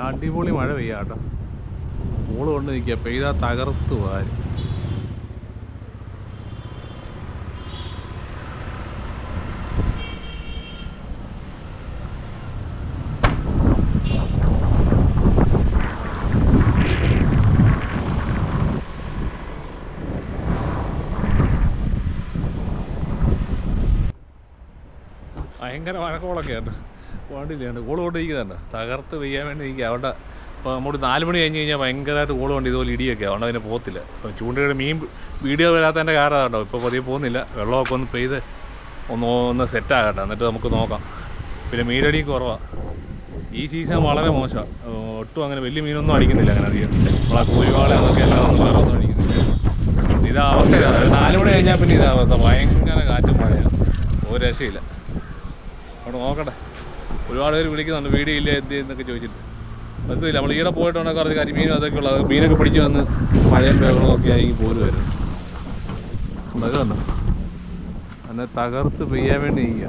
അടിപൊളി മഴ പെയ്യാം കേട്ടോ. മോള് കൊണ്ട് നിൽക്കുക, പെയ്താൽ തകർത്ത് പോകാൻ. ഭയങ്കര മഴക്കോളൊക്കെ ഉണ്ട്. വണ്ടിയിലുണ്ട് കോള് കൊണ്ടിരിക്കുന്നുണ്ട്, തകർത്ത് പെയ്യാൻ വേണ്ടി നിൽക്കുക. അവിടെ ഇപ്പോൾ അങ്ങോട്ട് 4 മണി കഴിഞ്ഞ് കഴിഞ്ഞാൽ ഭയങ്കരമായിട്ട് കോള് കൊണ്ട് ഇതുപോലെ ഇടിയൊക്കെ, അതുകൊണ്ട് അതിനെ പോകത്തില്ല. ഇപ്പോൾ ചൂണ്ടയുടെ മീൻ വീഡിയോ വരാത്തതിൻ്റെ കാരണം കേട്ടോ. ഇപ്പോൾ പതിയെ പോകുന്നില്ല, വെള്ളമൊക്കെ ഒന്ന് പെയ്ത് ഒന്ന് സെറ്റാകട്ടെ, എന്നിട്ട് നമുക്ക് നോക്കാം. പിന്നെ മീനടി കുറവാണ് ഈ സീസൺ, വളരെ മോശമാണ്. ഒട്ടും അങ്ങനെ വലിയ മീനൊന്നും അടിക്കുന്നില്ല അങ്ങനെ അധികം. നമ്മളാ കുരുവാള അതൊക്കെ എല്ലാം ഒന്നും വേറെ ഒന്നും അടിക്കുന്നില്ല. ഇതാ അവസ്ഥയാണ്. 4 മണി കഴിഞ്ഞാൽ പിന്നെ ഇതാ അവസ്ഥ, ഭയങ്കര കാറ്റും മഴയാണ്, ഒരു രക്ഷയില്ല. അവിടെ നോക്കട്ടെ, ഒരുപാട് പേര് വിളിക്കുന്നുണ്ട് വീഡിയോ ഇല്ല എന്ത് എന്നൊക്കെ ചോദിച്ചിട്ട്. എന്തില്ല, നമ്മൾ ഈടെ പോയിട്ടുണ്ടെങ്കിൽ കുറച്ച് കരിമീനും അതൊക്കെ ഉള്ളത്, മീനൊക്കെ പിടിച്ച് വന്ന് മഴയും വെള്ളവും ഒക്കെ ആയി പോലും വരും. അതൊക്കെ അന്നെ തകർത്ത് പെയ്യാൻ വേണ്ടി നിൽക്കുക,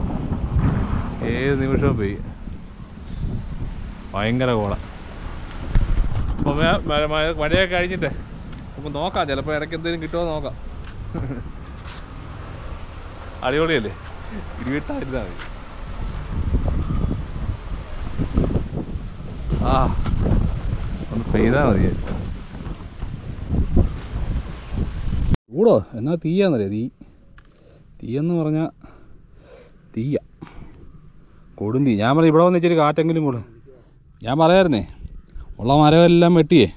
ഏത് നിമിഷവും പെയ്യും. ഭയങ്കര കോള. അപ്പോൾ മഴയൊക്കെ കഴിഞ്ഞിട്ടേ നമുക്ക് നോക്കാം, ചിലപ്പോൾ ഇടയ്ക്ക് എന്തെങ്കിലും കിട്ടുമോ നോക്കാം. അടിപൊളിയല്ലേ, ഇരുട്ടായിരുന്നാൽ മതി. ഒന്ന് പെയ്താൽ മതി. കൂടോ എന്നാ തീയാന്നറിയാം, തീയെന്ന് പറഞ്ഞാൽ തീയ, കൊടും തീ. ഞാൻ പറഞ്ഞു ഇവിടെ വന്ന് ഇച്ചിരി കാറ്റെങ്കിലും കൂടും. ഞാൻ പറയായിരുന്നേ, ഉള്ള മരമെല്ലാം വെട്ടിയേ,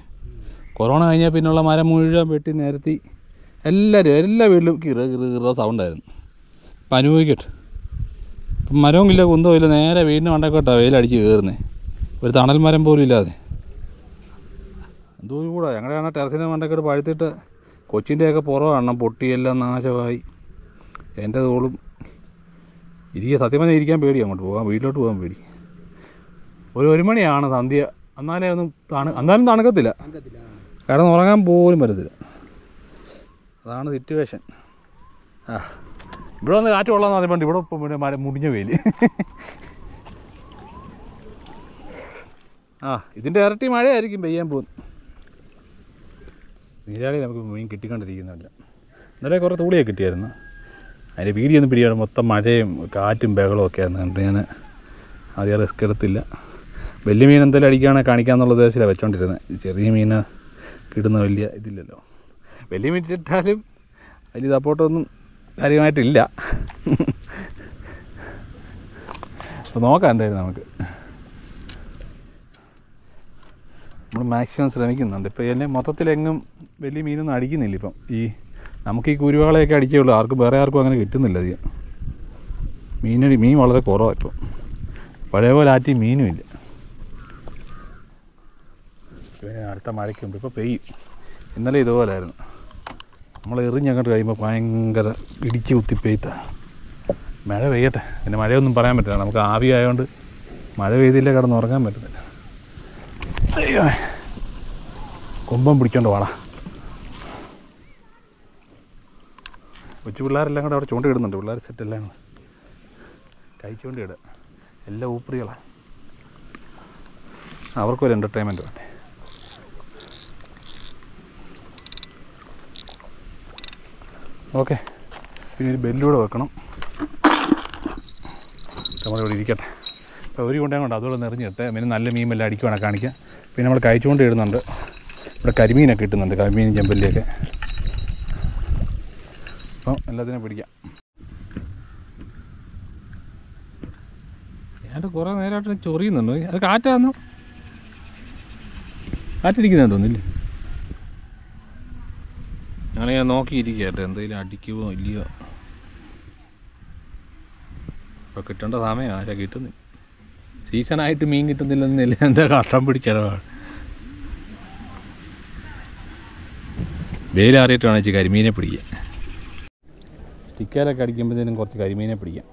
കൊറോണ കഴിഞ്ഞാൽ പിന്നുള്ള മരം മുഴുവൻ വെട്ടി നിരത്തി എല്ലാ വീട്ടിലും കിറ സൗണ്ടായിരുന്നു. ഇപ്പം അനുഭവിക്കട്ടെ. ഇപ്പം മരവും ഇല്ല, കുന്തവും ഇല്ല, നേരെ വീടിന് മണ്ടക്കോട്ടാണ് വെയിലടിച്ച് കയറുന്നത്, ഒരു തണൽ മരം പോലും ഇല്ലാതെ. എന്തോ കൂടാ, ഞങ്ങളുടെ ടെറസിൻ്റെ മണ്ടക്കോട്ട് പഴുത്തിട്ട് കൊച്ചിൻ്റെയൊക്കെ പുറമാണ് പൊട്ടിയെല്ലാം നാശമായി. എൻ്റെ തോളും സത്യം പറഞ്ഞാൽ ഇരിക്കാൻ പേടി, അങ്ങോട്ട് പോകാൻ, വീട്ടിലോട്ട് പോകാൻ പേടി. 1 മണിയാണ് സന്ധ്യ, എന്നാലും തണുക്കത്തില്ല, കിടന്നുറങ്ങാൻ പോലും പറ്റത്തില്ല. അതാണ് സിറ്റുവേഷൻ. ഇവിടെ വന്ന് കാറ്റ് കൊള്ളാമെന്ന് പറഞ്ഞിട്ടുണ്ട്, ഇവിടെ ഇപ്പം മുടിഞ്ഞ വെയിൽ. ഇതിൻ്റെ ഇരട്ടി മഴയായിരിക്കും പെയ്യാൻ പോകുന്നത്. നീരാളി നമുക്ക് മീൻ കിട്ടിക്കൊണ്ടിരിക്കുന്നില്ല. ഇന്നലെ കുറേ തൂളിയൊക്കെ കിട്ടിയായിരുന്നു, അതിൻ്റെ വീഡിയൊന്നും പിടിയാണ്, മൊത്തം മഴയും കാറ്റും ബഹളവും ഒക്കെ ആയിരുന്നു. എന്നിട്ട് ഞാൻ ആദ്യം റിസ്ക് എടുത്തില്ല. വലിയ മീൻ എന്തെങ്കിലും അടിക്കുകയാണെങ്കിൽ കാണിക്കാമെന്നുള്ള ഉദ്ദേശത്തിലാണ് വെച്ചോണ്ടിരുന്നത്. ചെറിയ മീൻ കിട്ടുന്ന വലിയ ഇതില്ലല്ലോ. വലിയ മീൻ ഇട്ടാലും വലിയ സപ്പോർട്ടൊന്നും കാര്യമായിട്ടില്ല. അപ്പോൾ നോക്കാം എന്തായാലും നമുക്ക്. നമ്മൾ മാക്സിമം ശ്രമിക്കുന്നുണ്ട്. ഇപ്പോൾ എന്നെ മൊത്തത്തിലെങ്ങും വലിയ മീനൊന്നും അടിക്കുന്നില്ല. ഇപ്പം നമുക്ക് ഈ കുരുവാളയൊക്കെ അടിച്ചേ ഉള്ളൂ, വേറെ ആർക്കും അങ്ങനെ കിട്ടുന്നില്ല അധികം. മീൻ വളരെ കുറവാണ് ഇപ്പം, പഴയ പോലെ ആറ്റി മീനും ഇല്ല. പിന്നെ അടുത്ത മഴയ്ക്ക് മുമ്പ് ഇപ്പോൾ പെയ്യും. ഇന്നലെ ഇതുപോലായിരുന്നു, നമ്മൾ എറിഞ്ഞങ്ങോട്ട് കഴിയുമ്പോൾ ഭയങ്കര ഇടിച്ച് കുത്തി പെയ്ത്ത. മഴ പെയ്യട്ടെ, പിന്നെ മഴയൊന്നും പറയാൻ പറ്റില്ല, നമുക്ക് ആവി ആയതുകൊണ്ട് മഴ പെയ്തില്ലേ കിടന്നുറങ്ങാൻ പറ്റുന്നില്ല. അയ്യോ, കൊമ്പം പിടിച്ചോണ്ട് വാടാ. കൊച്ചു പിള്ളേരെല്ലാം കൂടെ അവിടെ ചൂണ്ടയിടുന്നുണ്ട്, പിള്ളേർ സെറ്റെല്ലാം കൈ ചൂണ്ടയിടുക, എല്ലാം ഊപ്പറികളാണ്. അവർക്കൊരു എൻ്റർടൈൻമെൻറ്റ് വേണ്ടേ. ഓക്കെ, പിന്നെ ഒരു ബെല്ലൂടെ വെക്കണം. നമ്മളിവിടെ ഇരിക്കട്ടെ. അപ്പോൾ ഒരു കൊണ്ടേ കൊണ്ട് അതുപോലെ നിറഞ്ഞിട്ട് പിന്നെ നല്ല മീനെല്ലാം അടിക്കുവാണെങ്കിൽ കാണിക്കാം. പിന്നെ നമ്മൾ കഴിച്ചുകൊണ്ട് ഇടുന്നുണ്ട്, ഇവിടെ കരിമീനൊക്കെ കിട്ടുന്നുണ്ട്, കരിമീനും ചെമ്പല്ലിയൊക്കെ. അപ്പം എല്ലാത്തിനും പിടിക്കാം. ഞാൻ കുറേ നേരമായിട്ട് ചൊറിയുന്നുണ്ട്, അത് കാറ്റാന്നു, കാറ്റിരിക്കുന്നതെന്ന് തോന്നില്ലേ. അങ്ങനെ ഞാൻ നോക്കിയിരിക്കട്ടെ എന്തെങ്കിലും അടിക്കുമോ ഇല്ലയോ. ഇപ്പോൾ കിട്ടേണ്ട സമയം ആരാ കിട്ടുന്നില്ല, സീസണായിട്ട് മീൻ കിട്ടുന്നില്ലെന്നില്ല, എന്താ കഷ്ടം പിടിച്ചിടവാണ്. വെയിലാറിയിട്ട് വേണം വെച്ച് കരിമീനെ പിടിക്കാൻ. സ്റ്റിക്കേലൊക്കെ അടിക്കുമ്പോഴത്തേനും കുറച്ച് കരിമീനെ പിടിക്കാം.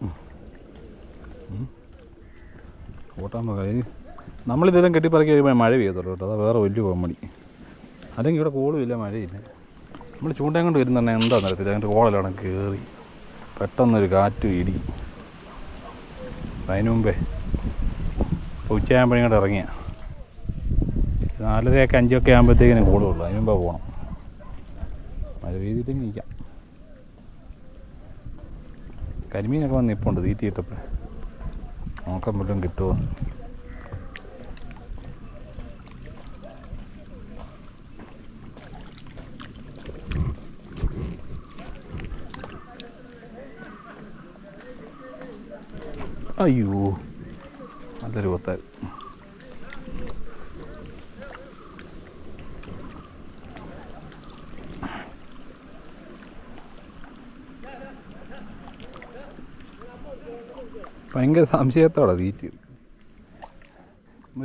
ഓട്ടാൻ പോകാം. നമ്മളിതെല്ലാം കെട്ടിപ്പറക്കി കഴിയുമ്പോൾ മഴ പെയ്യത്തുള്ളൂ കേട്ടോ, അതാ വേറെ വലിയ കോമഡി. അല്ലെങ്കിൽ ഇവിടെ കോളുമില്ല, മഴയില്ല. നമ്മൾ ചൂണ്ടയും കൊണ്ട് വരുന്നുണ്ടെ എന്താ നിരത്തില്ല, അതിൻ്റെ കോളെല്ലാം കയറി പെട്ടെന്നൊരു കാറ്റ് ഇടി. അതിന് മുമ്പേ ഉച്ചയാകുമ്പോഴേ ഇങ്ങോട്ട് ഇറങ്ങിയ 4:30 5 ആകുമ്പോഴത്തേക്കിനും കൂടുള്ളൂ. അതിന് മുമ്പ് പോകണം. മഴ പെയ്തിട്ടെങ്കിൽ നിൽക്കാം. കരിമീനൊക്കെ വന്ന് നിൽപ്പുണ്ട് തീറ്റി കിട്ടപ്പോൾ. നോക്കാൻ വല്ലതും കിട്ടുമോ? അയ്യോ, നല്ലൊരു കൊത്താൽ. ഭയങ്കര സംശയത്തോടെ തീറ്റി.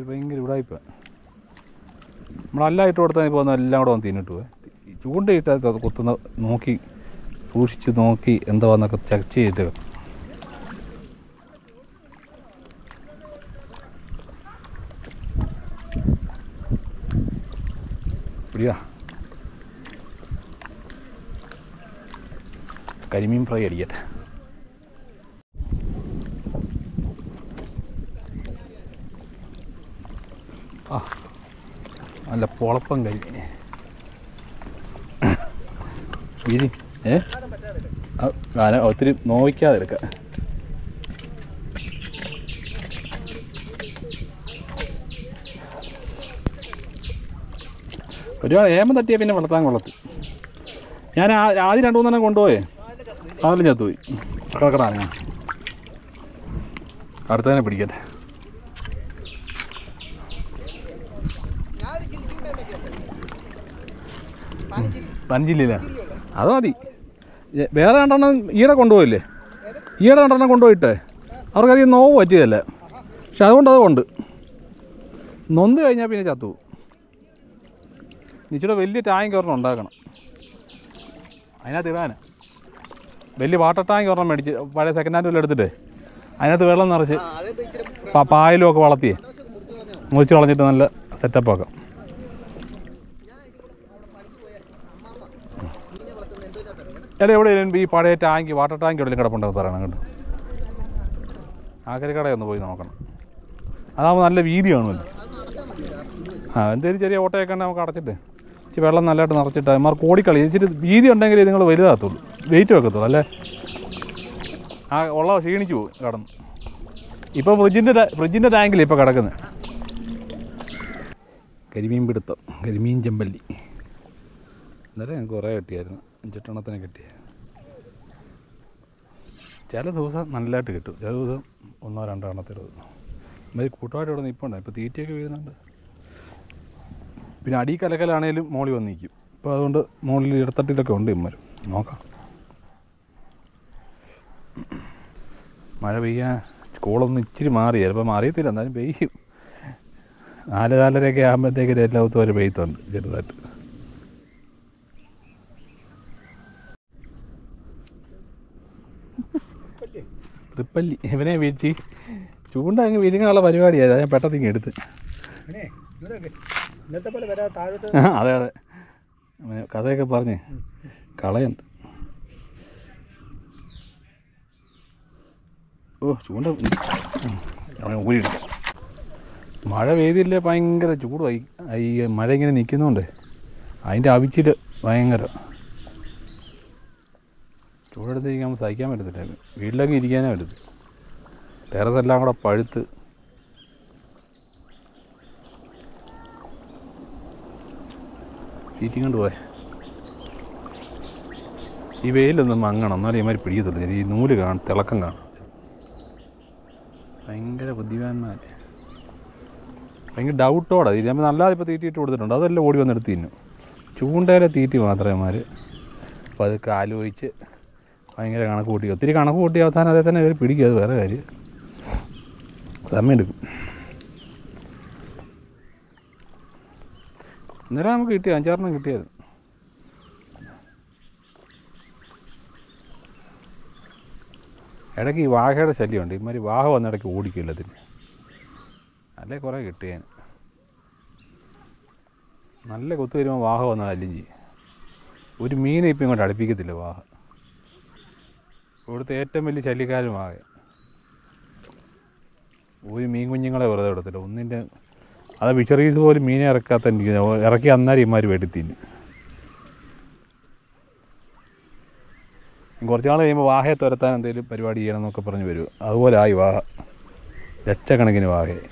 ഭയങ്കര ഉടായിപ്പ. നമ്മളെല്ലാം ഇട്ട് കൊടുത്താൽ പോകുന്ന എല്ലാം കൂടെ വന്ന് തിന്നിട്ട് പോയി. ചൂണ്ടയിട്ട് കൊത്തുന്ന നോക്കി സൂക്ഷിച്ച് നോക്കി എന്താന്നൊക്കെ ചെക്ക് ചെയ്തിട്ട് പിടിയാ. കരിമീൻ ഫ്രൈ അടിക്കട്ടെ. ആ, നല്ല പൊളപ്പം കരിമീൻ. വീതി ഒത്തിരി നോവിക്കാതെ എടുക്കാം. ഒരുപാട് ഏമം തട്ടിയാൽ പിന്നെ വളർത്താൻ കൊള്ളത്തി. ഞാൻ ആദ്യം 2-3 കൊണ്ടുപോയേ, അതിലും ചത്തുപോയി. കിടക്കടാ, ഞാൻ അടുത്തതിനെ പിടിക്കട്ടെ. പഞ്ചില്ല, അത് മതി. വേറെ 2 ഈടെ കൊണ്ടുപോയില്ലേ? ഈടെ 2 കൊണ്ടുപോയിട്ടേ അവർക്കധികം നോവ് പറ്റിയതല്ല. പക്ഷെ അതുകൊണ്ട് അതുകൊണ്ട് നൊന്ത് കഴിഞ്ഞാൽ പിന്നെ ചത്തുപോകും. ഇച്ചിരി വലിയ ടാങ്ക് ഒരെണ്ണം ഉണ്ടാക്കണം. അതിനകത്ത് ഇടാൻ വലിയ വാട്ടർ ടാങ്ക് ഒരെണ്ണം മേടിച്ച് പഴയ സെക്കൻഡ് ഹാൻഡ് വല്ലതും എടുത്തിട്ട് അതിനകത്ത് വെള്ളം നിറച്ച് പായലും ഒക്കെ വളർത്തിയേ മുറിച്ച് കളഞ്ഞിട്ട് നല്ല സെറ്റപ്പാക്കാം. എവിടെ ഈ പഴയ ടാങ്ക് വാട്ടർ ടാങ്ക് എവിടെയും കിടപ്പുണ്ടെന്ന് പറയണം കേട്ടോ. ആക്കരിക്കടയൊന്ന് പോയി നോക്കണം. അതാകുമ്പോൾ നല്ല വീതി കാണുമല്ലോ. എന്തെങ്കിലും ചെറിയ ഓട്ടയൊക്കെ ഉണ്ടെങ്കിൽ നമുക്ക് അടച്ചിട്ട് ഇച്ചിരി വെള്ളം നല്ലതായിട്ട് നിറച്ചിട്ട് അവന്മാർക്ക് ഓടിക്കളി. ഇച്ചിരി വീതി ഉണ്ടെങ്കിൽ നിങ്ങൾ വലുതാകത്തുള്ളൂ, വെയിറ്റ് വെക്കത്തുള്ളൂ. അല്ലേ ഉള്ള ക്ഷീണിച്ചു പോകും കടന്ന്. ഇപ്പോൾ ഫ്രിഡ്ജിൻ്റെ ടാങ്കിൽ ഇപ്പോൾ കിടക്കുന്നത്. കരിമീൻ പിടുത്തം, കരിമീൻ ചെമ്പല്ലി. ഇന്നലെ ഞങ്ങൾക്ക് കുറേ കിട്ടിയായിരുന്നു, 5-8 കിട്ടിയ. ചില ദിവസം നല്ലതായിട്ട് കിട്ടും, ചില ദിവസം 1-2 ഇവർ കൂട്ടമായിട്ട് ഇവിടെ നിൽപ്പുണ്ട്. ഇപ്പോൾ തീറ്റയൊക്കെ വീഴുന്നുണ്ട്. പിന്നെ അടി കലക്കലാണേലും മോളിൽ വന്ന് നിൽക്കും. അപ്പോൾ അതുകൊണ്ട് മുകളിൽ ഇടത്തട്ടിലൊക്കെ ഉണ്ട് ഇമ്മരും. നോക്കാം. മഴ പെയ്യാൻ സ്കൂളൊന്നും ഇച്ചിരി മാറി, ചിലപ്പോൾ മാറിയത്തില്ല, എന്നാലും പെയ്യും. 4-4:30 ആകുമ്പോഴത്തേക്ക് എല്ലാത്തും വരെ പെയ്ത്തുണ്ട് ചെറുതായിട്ട്. ട്രിപ്പല്ലി ഇവനെ വീഴ്ചി ചൂണ്ട അങ്ങ് വിരിങ്ങാനുള്ള പരിപാടിയായത്. ഞാൻ പെട്ടെന്ന് എടുത്ത്. അതെ അതെ, കഥയൊക്കെ പറഞ്ഞ് കളയുണ്ട്. ഓ, ചൂണ്ട ഊരിടും. മഴ പെയ്തില്ലേ ഭയങ്കര ചൂടായി. ഈ മഴ ഇങ്ങനെ നിൽക്കുന്നുണ്ട്, അതിൻ്റെ അവിച്ചിൽ ഭയങ്കര. ചൂടെടുത്തിരിക്കാൻ സഹിക്കാൻ പറ്റത്തില്ല. വീട്ടിലൊക്കെ ഇരിക്കാനേ പറ്റത്തില്ല. ടെറസെല്ലാം കൂടെ പഴുത്ത്. തീറ്റിയും കൊണ്ട് പോയെ. ഈ വെയിലൊന്നും മങ്ങണം, എന്നാലും ഇമാതിരി പിടിക്കത്തില്ല. ഈ നൂല് തിളക്കം കാണും. ഭയങ്കര ബുദ്ധിമാന്മാർ. ഭയങ്കര ഡൗട്ടോടെ നമ്മൾ നല്ലത് ഇപ്പോൾ തീറ്റിയിട്ട് കൊടുത്തിട്ടുണ്ട്. അതെല്ലാം ഓടി വന്നെടുത്ത് തിന്നും. ചൂണ്ടയിലെ തീറ്റി മാത്രമാർ അപ്പോൾ അത് ആലോചിച്ച് ഭയങ്കര കണക്ക് കൂട്ടി, ഒത്തിരി കണക്ക് കൂട്ടി അവസാനം അതേ തന്നെ അവർ പിടിക്കും. അത് വേറെ കാര്യം, സമയം എടുക്കും. ഇന്നലെ നമുക്ക് കിട്ടിയ 5-6 കിട്ടിയത്. ഇടയ്ക്ക് ഈ വാഹയുടെ ശല്യമുണ്ട്. ഇമാതിരി വാഹ വന്നിടയ്ക്ക് ഓടിക്കില്ല അതിന്. അല്ലേ കുറേ കിട്ടിയാൻ. നല്ല കൊത്തു വരുമ്പോൾ വാഹ വന്നാൽ അല്ലും ചെയ്യും. ഒരു മീനെ ഇപ്പം ഇങ്ങോട്ട് അടുപ്പിക്കത്തില്ല വാഹ. ഇവിടുത്തെ ഏറ്റവും വലിയ ശല്യക്കാരും വാഹ. ഒരു മീൻ കുഞ്ഞുങ്ങളെ വെറുതെ എടുത്തില്ല. ഒന്നിൻ്റെ അത് ഫിഷറീസ് പോലും മീനെ ഇറക്കാത്ത ഇറക്കി അന്നേരം ഇമാർ വെട്ടിത്തിന്. കുറച്ച് നാൾ കഴിയുമ്പോൾ വാഹയെ തുരത്താൻ എന്തെങ്കിലും പരിപാടി ചെയ്യണമെന്നൊക്കെ പറഞ്ഞ് വരും. അതുപോലെ ആയി വാഹ, ലക്ഷക്കണക്കിന് വാഹയെ.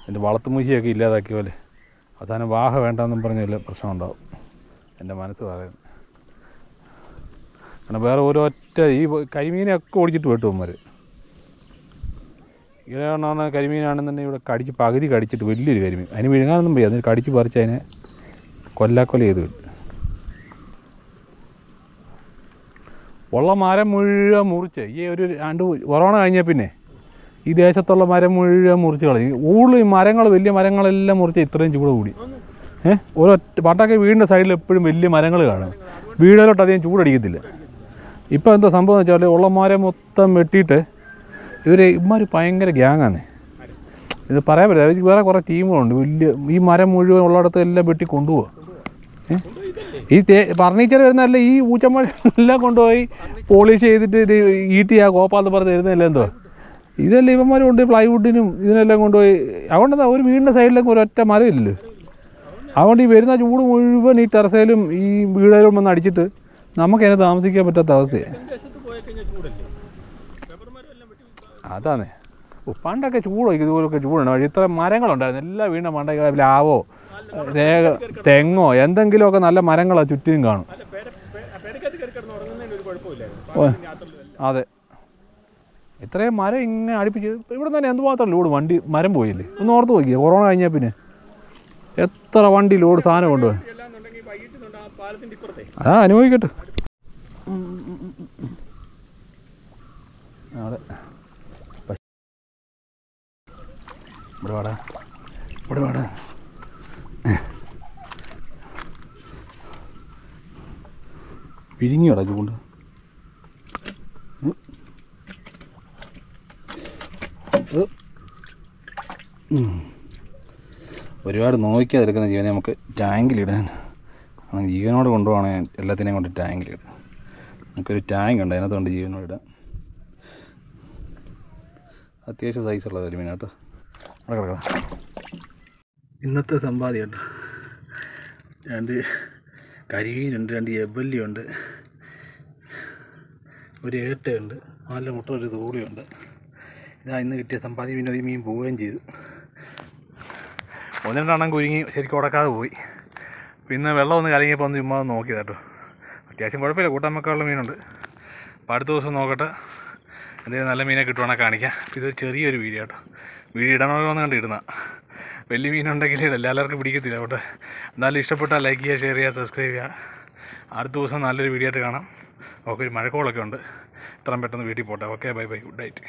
എൻ്റെ വളർത്തുമൂശിയൊക്കെ ഇല്ലാതാക്കിയ പോലെ അവസാനം വാഹ വേണ്ടെന്നും പറഞ്ഞ വല്ല പ്രശ്നം ഉണ്ടാവും. എൻ്റെ മനസ്സ് പറയുന്നത്. കാരണം വേറെ ഓരോറ്റ ഈ കരിമീനൊക്കെ ഓടിച്ചിട്ട് വെട്ടുമാർ. ഇങ്ങനെ കരിമീനാണെന്നുണ്ടെങ്കിൽ ഇവിടെ കടിച്ച് പകുതി കടിച്ചിട്ട് വലിയൊരു കരിമീൻ, അതിന് വിഴുങ്ങാനൊന്നും വയ്യ, അതിന് കടിച്ച് പറിച്ച് അതിനെ കൊല്ലാക്കൊല ചെയ്ത് വിട്ടു. ഉള്ള മരം മുഴുവൻ മുറിച്ച് ഈ ഒരു കൊറോണ കഴിഞ്ഞാൽ പിന്നെ ഈ ദേശത്തുള്ള മരം മുഴുവൻ മുറിച്ച് കളയും. ഈ മരങ്ങൾ വലിയ മരങ്ങളെല്ലാം മുറിച്ച് ഇത്രയും ചൂട് കൂടി. ഓരൊറ്റ പണ്ടൊക്കെ വീടിൻ്റെ സൈഡിൽ എപ്പോഴും വലിയ മരങ്ങൾ കാണും, വീടിലോട്ട് അധികം ചൂടടിക്കത്തില്ല. ഇപ്പോൾ എന്താ സംഭവം എന്ന് വെച്ചാൽ ഉള്ള മരം മൊത്തം വെട്ടിയിട്ട് ഇവന്മാർ ഭയങ്കര ഗ്യാങ്ങാണ്. ഇത് പറയാൻ പറ്റില്ല. വേറെ കുറേ ടീമുകളുണ്ട് വലിയ. ഈ മരം മുഴുവൻ ഉള്ളിടത്ത് എല്ലാം വെട്ടി കൊണ്ടുപോകുക. ഈ ഫർണിച്ചർ വരുന്നതല്ല, ഈ ഊച്ചമ്മഴെല്ലാം കൊണ്ടുപോയി പോളിഷ് ചെയ്തിട്ട് ഇത് ഈട്ടിയാ കോപ്പാന്ന് പറഞ്ഞ് തരുന്നതല്ല. എന്തോ ഇതെല്ലാം ഇവന്മാർ കൊണ്ടുപോയി പ്ലൈവുഡിനും ഇതിനെല്ലാം കൊണ്ടുപോയി. അതുകൊണ്ടെന്താ ഒരു വീടിൻ്റെ സൈഡിലേക്ക് ഒരൊറ്റ മരം ഇല്ലല്ലോ. അതുകൊണ്ട് ഈ വരുന്ന ചൂട് മുഴുവൻ ഈ ടെറസയിലും ഈ വീടുകളിലും വന്ന് അടിച്ചിട്ട് നമുക്കതിനെ താമസിക്കാൻ പറ്റാത്ത അവസ്ഥയാണ്. അതാണ് പണ്ടൊക്കെ ചൂടോ ഇതുപോലൊക്കെ ചൂടുണ്ട്. പക്ഷേ ഇത്ര മരങ്ങളുണ്ടായിരുന്നു എല്ലാ വീടിൻ്റെ മണ്ടൊക്കെ. ലാവോ തെങ്ങോ എന്തെങ്കിലുമൊക്കെ നല്ല മരങ്ങളാണ് ചുറ്റിനും കാണും. അതെ, ഇത്രയും മരം ഇങ്ങനെ അടുപ്പിച്ച് ഇവിടെ തന്നെ എന്തുമാത്രം ലോഡ് വണ്ടി മരം പോയില്ലേ. ഒന്ന് ഓർത്ത് നോക്കിയാൽ കൊറോണ കഴിഞ്ഞാൽ പിന്നെ എത്ര വണ്ടി ലോഡ് സാധനം കൊണ്ടുപോയി. അതാ അനുഭവിക്കട്ടെ. അതെ, ഇവിടെ വാടാ, ഇവിടെ വാടാ. പിരിങ്ങിയോടാ ചൂണ്ട്. ഒരുപാട് നോക്കിയാതെടുക്കുന്ന ജീവനെ നമുക്ക് ടാങ്കിലിടാൻ. ജീവനോട് കൊണ്ടുപോകണേ എല്ലാത്തിനെയും കൊണ്ട് ടാങ്കിലിടാം. നമുക്കൊരു ടാങ്ക് ഉണ്ട്, അതിനകത്തുകൊണ്ട് ജീവനോട് ഇടാം. അത്യാവശ്യം സൈസുള്ള കരിമീൻ കേട്ടോ. അവിടെ കിടക്കാം. ഇന്നത്തെ സമ്പാദ്യം കേട്ടോ. 2 കരിമീനുണ്ട്, 2 എബല്ലിയുണ്ട്, ഒരു ഏട്ടയുണ്ട്, 4 മുട്ട, ഒരു തൂളിയുണ്ട്. ഇതാ ഇന്ന് കിട്ടിയ സമ്പാദ്യം. പിന്നെ ഒരു മീൻ പോവുകയും ചെയ്തു. 1-2 കുരുങ്ങി ശരിക്കും ഉടക്കാതെ പോയി. പിന്നെ വെള്ളം ഒന്ന് കലങ്ങിയപ്പോൾ ഒന്ന് ചുമ്മാ നോക്കിയത് കേട്ടോ. അത്യാവശ്യം കുഴപ്പമില്ല, കൂട്ടാൻ വെക്കാനുള്ള മീനുണ്ട്. അപ്പോൾ അടുത്ത ദിവസം നോക്കട്ടെ, എന്തെങ്കിലും നല്ല മീനെ കിട്ടുവാണെങ്കിൽ കാണിക്കാം. ഇതൊരു ചെറിയൊരു വീഡിയോ കേട്ടോ. വീഡിയോ ഇടണമെന്ന് വന്ന് കണ്ടിടുന്ന വലിയ മീനുണ്ടെങ്കിൽ എല്ലാവർക്കും പിടിക്കത്തില്ല. അവിടെ എന്നാലും ഇഷ്ടപ്പെട്ടാൽ ലൈക്ക് ചെയ്യുക, ഷെയർ ചെയ്യുക, സബ്സ്ക്രൈബ് ചെയ്യുക. അടുത്ത ദിവസം നല്ലൊരു വീഡിയോ ആയിട്ട് കാണാം. ഓക്കെ, ഒരു മഴക്കോളൊക്കെ ഉണ്ട്. ഇത്രയും പെട്ടെന്ന് വീട്ടിൽ പോട്ടെ. Okay, bye bye, good night.